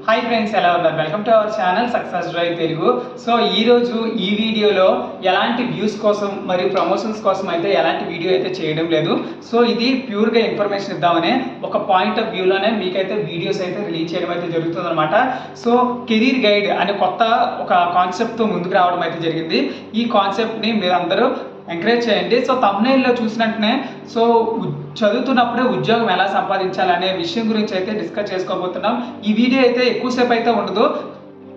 Hi friends, ఎలా ఉన్నారు? Welcome to our channel success drive Telugu. So ఈరోజు ఈ వీడియోలో ఎలాంటి వ్యూస్ కోసం మరియు ప్రమోషన్స్ కోసం అయితే ఎలాంటి వీడియో అయితే చేయడం లేదు. సో ఇది ప్యూర్గా ఇన్ఫర్మేషన్ ఇద్దామనే ఒక పాయింట్ ఆఫ్ వ్యూలోనే మీకైతే వీడియోస్ అయితే రిలీజ్ చేయడం అయితే జరుగుతుంది అనమాట. సో కెరీర్ గైడ్ అనే కొత్త ఒక కాన్సెప్ట్తో ముందుకు రావడం అయితే జరిగింది. ఈ కాన్సెప్ట్ని మీరందరూ ఎంకరేజ్ చేయండి. సో థంబ్నెయిల్లో చూసినట్టునే సో చదువుతున్నప్పుడే ఉద్యోగం ఎలా సంపాదించాలనే విషయం గురించి అయితే డిస్కస్ చేసుకోబోతున్నాం. ఈ వీడియో అయితే ఎక్కువసేపు అయితే ఉండదు,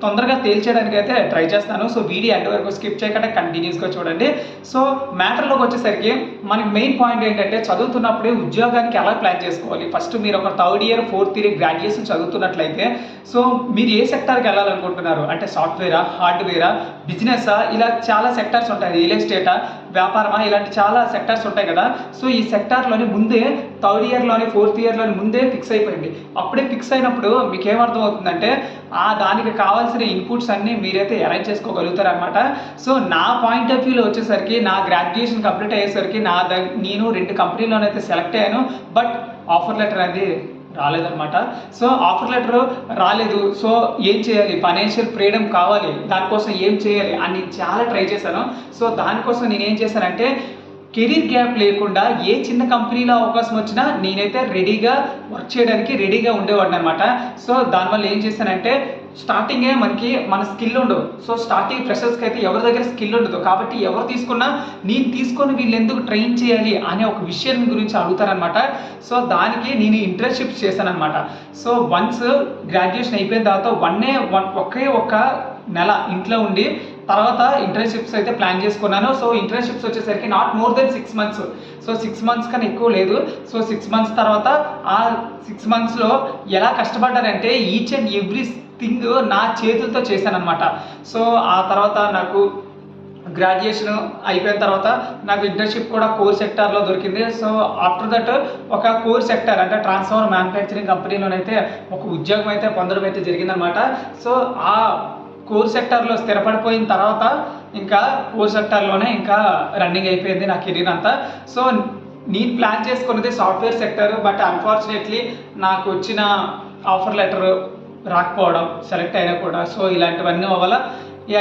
తొందరగా తేల్చేయడానికి అయితే ట్రై చేస్తాను. సో వీడియో ఎండ్ వరకు స్కిప్ చేయకుండా కంటిన్యూస్గా చూడండి. సో మ్యాటర్లోకి వచ్చేసరికి మనకి మెయిన్ పాయింట్ ఏంటంటే చదువుతున్నప్పుడే ఉద్యోగానికి ఎలా ప్లాన్ చేసుకోవాలి. ఫస్ట్ మీరు ఒక third year fourth year graduation చదువుతున్నట్లయితే సో మీరు ఏ సెక్టార్కి వెళ్ళాలనుకుంటున్నారు అంటే సాఫ్ట్వేరా, హార్డ్వేరా, బిజినెసా, ఇలా చాలా సెక్టార్స్ ఉంటాయి. రియల్ ఎస్టేటా, వ్యాపారమా, ఇలాంటి చాలా సెక్టార్స్ ఉంటాయి కదా. సో ఈ సెక్టార్లోని ముందే థర్డ్ ఇయర్లోని ఫోర్త్ ఇయర్లోని ముందే ఫిక్స్ అయిపోయింది. అప్పుడే ఫిక్స్ అయినప్పుడు మీకు ఏమర్థం అవుతుందంటే దానికి కావాల్సిన ఇన్పుట్స్ అన్నీ మీరైతే అరేంజ్ చేసుకోగలుగుతారు అనమాట. సో నా పాయింట్ ఆఫ్ వ్యూలో వచ్చేసరికి నా గ్రాడ్యుయేషన్ కంప్లీట్ అయ్యేసరికి నేను 2 కంపెనీలోనైతే సెలెక్ట్ అయ్యాను. బట్ ఆఫర్ లెటర్ అనేది రాలేదన్నమాట. సో ఆఫర్ లెటర్ రాలేదు. సో ఏం చేయాలి, ఫైనాన్షియల్ ఫ్రీడమ్ కావాలి, దానికోసం ఏం చేయాలి అని చాలా ట్రై చేశాను. సో దానికోసం నేను ఏం చేశానంటే కెరీర్ గ్యాప్ లేకుండా ఏ చిన్న కంపెనీలో అవకాశం వచ్చినా నేనైతే రెడీగా వర్క్ చేయడానికి రెడీగా ఉండేవాడిని అనమాట. సో దానివల్ల ఏం చేశానంటే స్టార్టింగే మన స్కిల్ ఉండదు. సో స్టార్టింగ్ ఫ్రెషర్స్కి అయితే ఎవరి దగ్గర స్కిల్ ఉండదు. కాబట్టి ఎవరు తీసుకున్నా నేను తీసుకొని వీళ్ళు ఎందుకు ట్రైన్ చేయాలి అనే ఒక విషయం గురించి అడుగుతారనమాట. సో దానికి నేను ఇంటర్న్షిప్స్ చేశాను అనమాట. సో వన్స్ గ్రాడ్యుయేషన్ అయిపోయిన తర్వాత ఒకే ఒక నెల ఇంట్లో ఉండి తర్వాత ఇంటర్న్షిప్స్ అయితే ప్లాన్ చేసుకున్నాను. సో ఇంటర్న్షిప్స్ వచ్చేసరికి not more than 6 months. So 6 months కన్నా ఎక్కువ లేదు. సో 6 months తర్వాత ఆ 6 monthsలో ఎలా కష్టపడ్డానంటే ఈచ్ అండ్ ఎవ్రీ థింగ్ నా చేతులతో చేశాను అనమాట. సో ఆ తర్వాత నాకు గ్రాడ్యుయేషన్ అయిపోయిన తర్వాత నాకు ఇంటర్న్షిప్ కూడా కోర్ సెక్టార్లో దొరికింది. సో ఆఫ్టర్ దట్ ఒక కోర్ సెక్టార్ అంటే ట్రాన్స్ఫార్మర్ మ్యానుఫ్యాక్చరింగ్ కంపెనీలోనైతే ఒక ఉద్యోగం అయితే పొందడం అయితే జరిగిందనమాట. సో ఆ కోర్ సెక్టార్లో స్థిరపడిపోయిన తర్వాత ఇంకా కోర్ సెక్టార్లోనే ఇంకా రన్నింగ్ అయిపోయింది నా కెరీర్ అంతా. సో నేను ప్లాన్ చేసుకున్నది సాఫ్ట్వేర్ సెక్టర్. బట్ అన్ఫార్చునేట్లీ నాకు వచ్చిన ఆఫర్ లెటర్ రాకపోవడం, సెలెక్ట్ అయినా కూడా సో ఇలాంటివన్నీ వల్ల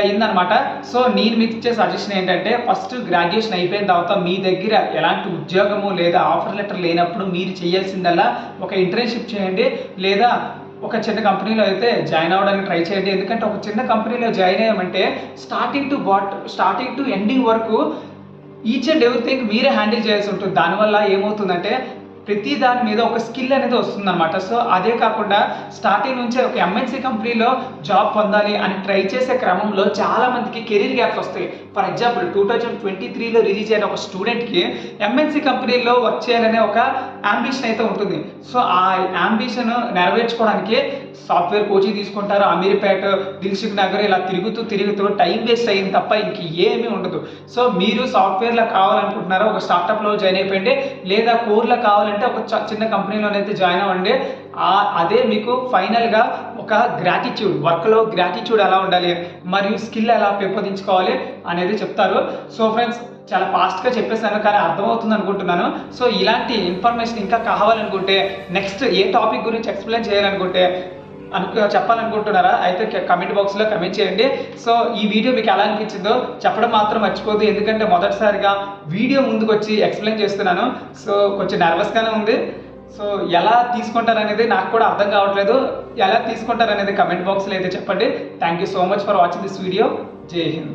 అయిందనమాట. సో నేను మీకు ఇచ్చే సజెషన్ ఏంటంటే ఫస్ట్ గ్రాడ్యుయేషన్ అయిపోయిన తర్వాత మీ దగ్గర ఎలాంటి ఉద్యోగము లేదా ఆఫర్ లెటర్ లేనప్పుడు మీరు చేయాల్సిందల్లా ఒక ఇంటర్న్షిప్ చేయండి, లేదా ఒక చిన్న కంపెనీలో అయితే జాయిన్ అవ్వడానికి ట్రై చేయండి. ఎందుకంటే ఒక చిన్న కంపెనీలో జాయిన్ అయ్యామంటే స్టార్టింగ్ టు ఎండింగ్ వరకు ఈచ్ అండ్ ఎవ్రీథింగ్ మీరే హ్యాండిల్ చేయాల్సి ఉంటుంది. దానివల్ల ఏమవుతుందంటే ప్రతి దాని మీద ఒక స్కిల్ అనేది వస్తుందన్నమాట. సో అదే కాకుండా స్టార్టింగ్ నుంచే ఒక ఎంఎన్సీ కంపెనీలో జాబ్ పొందాలి అని ట్రై చేసే క్రమంలో చాలామందికి కెరీర్ గ్యాప్స్ వస్తాయి. ఫర్ ఎగ్జాంపుల్ 2023లో రిలీజ్ అయిన ఒక స్టూడెంట్కి ఎంఎన్సీ కంపెనీలో వర్క్ చేయాలనే ఒక అంబిషన్ అయితే ఉంటుంది. సో ఆ అంబిషన్ నెరవేర్చుకోవడానికి సాఫ్ట్వేర్ కోచింగ్ తీసుకుంటారు. అమీర్పేట, దిల్సుఖ్ నగర్ ఇలా తిరుగుతూ టైం వేస్ట్ అయింది తప్ప ఇంక ఏమీ ఉండదు. సో మీరు సాఫ్ట్వేర్లో కావాలనుకుంటున్నారో ఒక స్టార్టప్లో జాయిన్ అయిపోయింది, లేదా కోర్లో కావాలంటే ఒక చిన్న కంపెనీలోనైతే జాయిన్ అవ్వండి. అదే మీకు ఫైనల్గా ఒక గ్రాటిట్యూడ్, వర్క్లో గ్రాటిట్యూడ్ ఎలా ఉండాలి మరియు స్కిల్ ఎలా పెంపొందించుకోవాలి అనేది చెప్తారు. సో ఫ్రెండ్స్, చాలా ఫాస్ట్గా చెప్పేసాను కానీ అర్థమవుతుంది అనుకుంటున్నాను. సో ఇలాంటి ఇన్ఫర్మేషన్ ఇంకా కావాలనుకుంటే నెక్స్ట్ ఏ టాపిక్ గురించి ఎక్స్ప్లెయిన్ చేయాలనుకుంటే చెప్పాలనుకుంటున్నారా అయితే కమెంట్ బాక్స్లో కమెంట్ చేయండి. సో ఈ వీడియో మీకు ఎలా అనిపించిందో చెప్పడం మాత్రం మర్చిపోదు. ఎందుకంటే మొదటిసారిగా వీడియో ముందుకు వచ్చి ఎక్స్ప్లెయిన్ చేస్తున్నాను. సో కొంచెం నర్వస్గానే ఉంది. సో ఎలా తీసుకుంటారనేది నాకు కూడా అర్థం కావట్లేదు. ఎలా తీసుకుంటారనేది కమెంట్ బాక్స్లో అయితే చెప్పండి. Thank you so much for watching this video. జై హింద్.